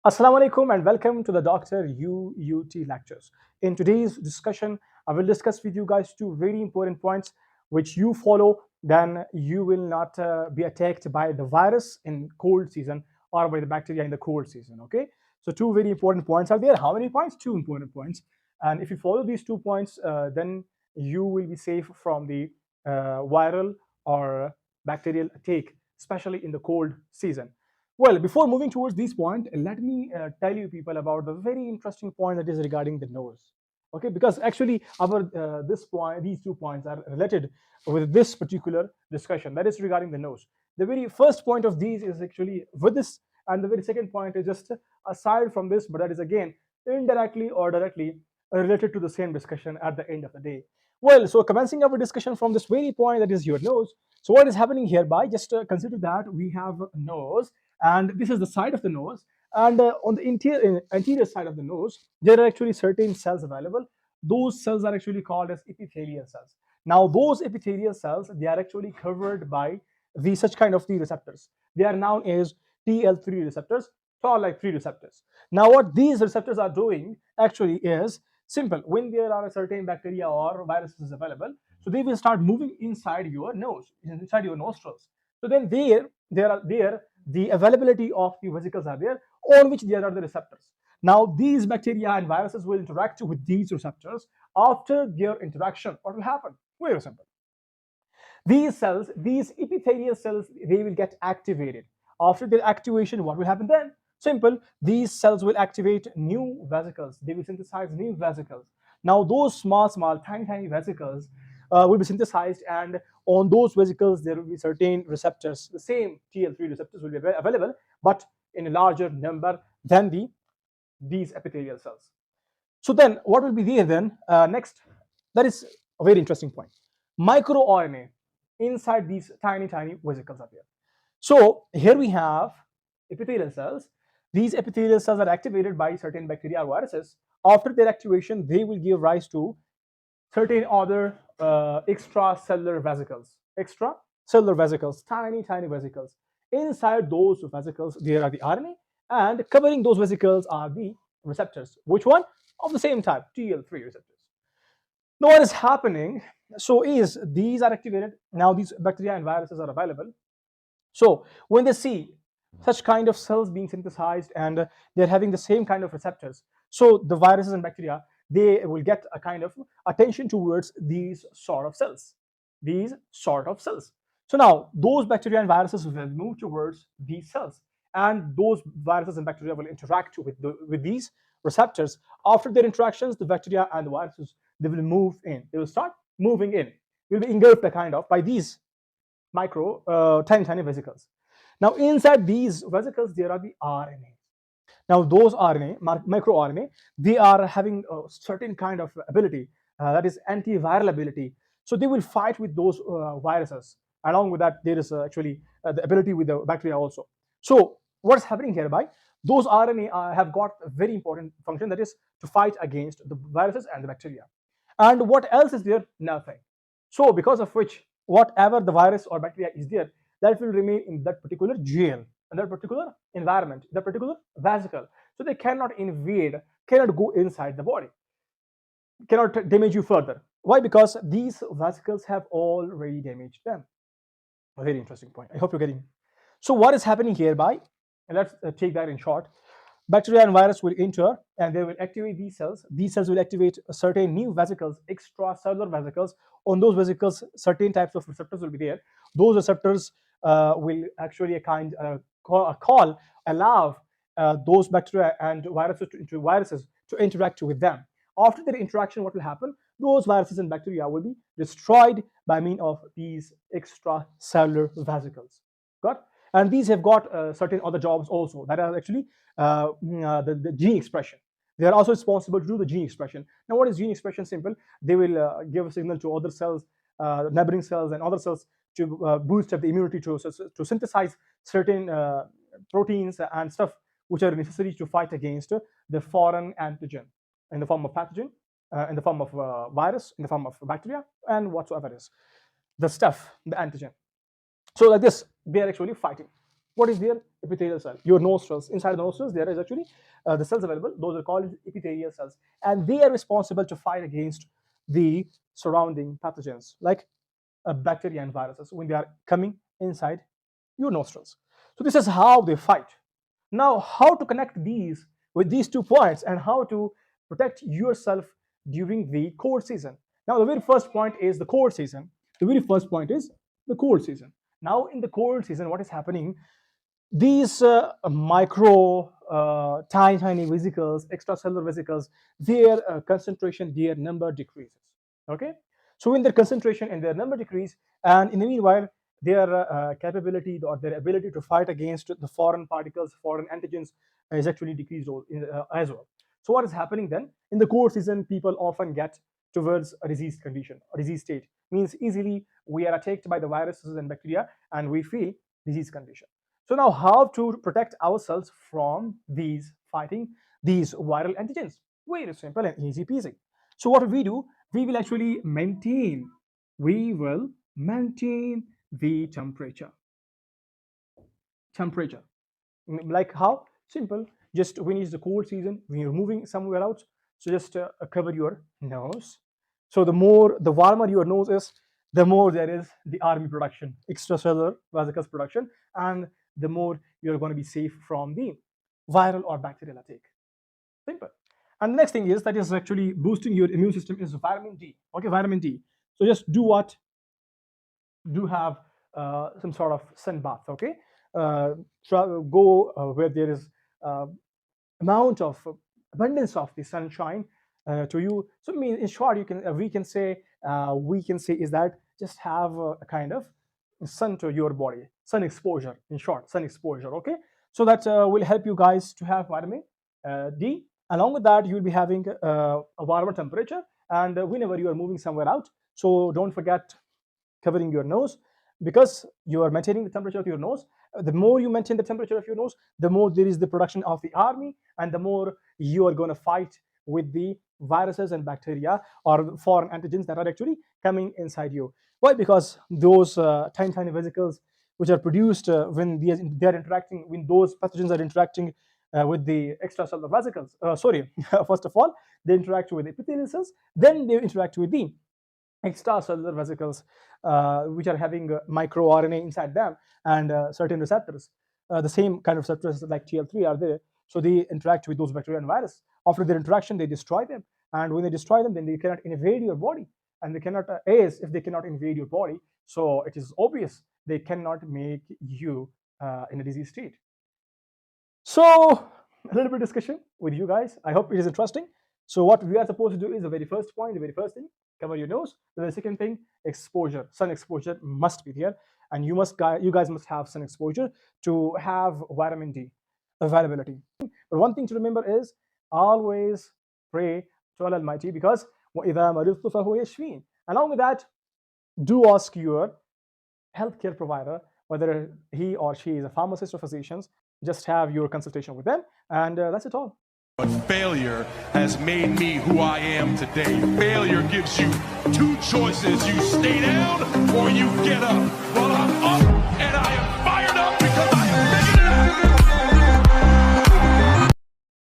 Assalamu alaikum and welcome to the Dr. UUT lectures. In today's discussion, I will discuss with you guys two very important points which you follow, then you will not be attacked by the virus in cold season or by the bacteria in the cold season. Okay, so two very important points are there. How many points? Two important points. And if you follow these 2 points, then you will be safe from the viral or bacterial attack, especially in the cold season. Well, before moving towards this point, let me tell you people about the very interesting point that is regarding the nose. Okay, because actually our these 2 points are related with this particular discussion that is regarding the nose. The very first point of these is actually with this, and the very second point is just aside from this, but that is again indirectly or directly related to the same discussion at the end of the day. Well, so commencing our discussion from this very point that is your nose. So what is happening hereby? Just consider that we have a nose and this is the side of the nose, and on the anterior side of the nose there are actually certain cells available. Those cells are actually called as epithelial cells. Now those epithelial cells, they are actually covered by the such kind of the receptors. They are known as TL3 receptors, or like 3 receptors. Now what these receptors are doing actually is simple. When there are a certain bacteria or viruses available, so they will start moving inside your nose, inside your nostrils. So then there the availability of the vesicles are there on which there are the receptors. Now these bacteria and viruses will interact with these receptors. After their interaction, what will happen? Very simple. These cells, these epithelial cells, they will get activated. After their activation, what will happen then? Simple. These cells will activate new vesicles. They will synthesize new vesicles. Now those small, tiny vesicles will be synthesized, and on those vesicles there will be certain receptors. The same TL3 receptors will be available, but in a larger number than these epithelial cells. So then what will be there then? Next, that is a very interesting point. MicroRNA inside these tiny vesicles are there. So here we have epithelial cells. These epithelial cells are activated by certain bacteria or viruses. After their activation, they will give rise to certain other extracellular vesicles. Extracellular vesicles, tiny vesicles. Inside those vesicles, there are the RNA, and covering those vesicles are the receptors. Which one? Of the same type, TL3 receptors. Now, what is happening? So, is these are activated. Now, these bacteria and viruses are available. So, when they see such kind of cells being synthesized and they're having the same kind of receptors, so the viruses and bacteria, they will get a kind of attention towards these sort of cells. These sort of cells. So now those bacteria and viruses will move towards these cells, and those viruses and bacteria will interact with these receptors. After their interactions, the bacteria and the viruses, they will move in. They will start moving in. Will be engulfed kind of by these tiny vesicles. Now inside these vesicles there are the RNA. Now those RNA, microRNA, they are having a certain kind of ability, that is antiviral ability. So they will fight with those viruses. Along with that, there is actually the ability with the bacteria also. So what's happening hereby? Those RNA have got a very important function, that is to fight against the viruses and the bacteria. And what else is there? Nothing. So because of which, whatever the virus or bacteria is there, that will remain in that particular jail, in that particular environment, that particular vesicle. So they cannot invade, cannot go inside the body, cannot damage you further. Why? Because these vesicles have already damaged them. A very interesting point. I hope you're getting. So what is happening hereby? And let's take that in short. Bacteria and virus will enter and they will activate these cells. These cells will activate certain new vesicles, extracellular vesicles. On those vesicles, certain types of receptors will be there. Those receptors will actually allow those bacteria and viruses to interact with them. After their interaction, what will happen? Those viruses and bacteria will be destroyed by means of these extracellular vesicles. Got? And these have got certain other jobs also, that are actually the gene expression. They are also responsible to do the gene expression. Now, what is gene expression? Simple. They will give a signal to other cells, neighboring cells, and other cells to boost up the immunity to synthesize certain proteins and stuff which are necessary to fight against the foreign antigen in the form of pathogen, in the form of virus, in the form of bacteria, and whatsoever is the stuff, the antigen. So like this, they are actually fighting. What is there? Epithelial cell. Your nostrils. Inside the nostrils, there is actually the cells available. Those are called epithelial cells, and they are responsible to fight against the surrounding pathogens like bacteria and viruses when they are coming inside your nostrils. So this is how they fight. Now, how to connect these with these 2 points and how to protect yourself during the cold season. Now, the very first point is the cold season. The very first point is the cold season. Now, in the cold season, what is happening? These micro, tiny vesicles, extracellular vesicles, their concentration, their number decreases. Okay, so when their concentration and their number decrease, and in the meanwhile, their capability or their ability to fight against the foreign particles, foreign antigens, is actually decreased as well. So what is happening then? In the cold season, people often get towards a disease condition, a disease state. Means easily we are attacked by the viruses and bacteria, and we feel disease condition. So now, how to protect ourselves from these fighting these viral antigens? Very simple and easy peasy. So what we do? We will actually maintain. We will maintain the temperature. Temperature. Like how? Simple. Just when it's the cold season, when you're moving somewhere out, so just cover your nose. So the warmer your nose is, the more there is the army production, extracellular vesicles production, and the more you're going to be safe from the viral or bacterial attack. Simple. And the next thing is that is actually boosting your immune system is vitamin D. Okay, vitamin D. So just do what? Do have some sort of sun bath. Okay, go where there is amount of abundance of the sunshine to you. So, I mean, in short, you can we can say is that just have a kind of sun to your body, sun exposure. In short, sun exposure. Okay, so that will help you guys to have vitamin D. Along with that, you will be having a warmer temperature, and whenever you are moving somewhere out, so don't forget covering your nose, because you are maintaining the temperature of your nose. The more you maintain the temperature of your nose, the more there is the production of the army, and the more you are going to fight with the viruses and bacteria or foreign antigens that are actually coming inside you. Why? Because those tiny vesicles which are produced when they are interacting, when those pathogens are interacting with the extracellular vesicles. Sorry, first of all, they interact with epithelial cells, then they interact with the extracellular vesicles, which are having microRNA inside them and certain receptors. The same kind of receptors like TL3 are there. So they interact with those bacteria and virus. After their interaction, they destroy them. And when they destroy them, then they cannot invade your body. And they cannot, if they cannot invade your body, so it is obvious they cannot make you in a disease state. So a little bit of discussion with you guys. I hope it is interesting. So what we are supposed to do is the very first point, the very first thing, cover your nose. The second thing, exposure. Sun exposure must be there, and you guys must have sun exposure to have vitamin D availability. But one thing to remember is always pray to Allah Almighty, because وَإِذَا مَرِضْتُ فَهُوَ يَشْفِينِ. Along with that, do ask your healthcare provider, whether he or she is a pharmacist or physician. Just have your consultation with them, and that's it all. But failure has made me who I am today. Failure gives you two choices. You stay down or you get up. Well, I'm up.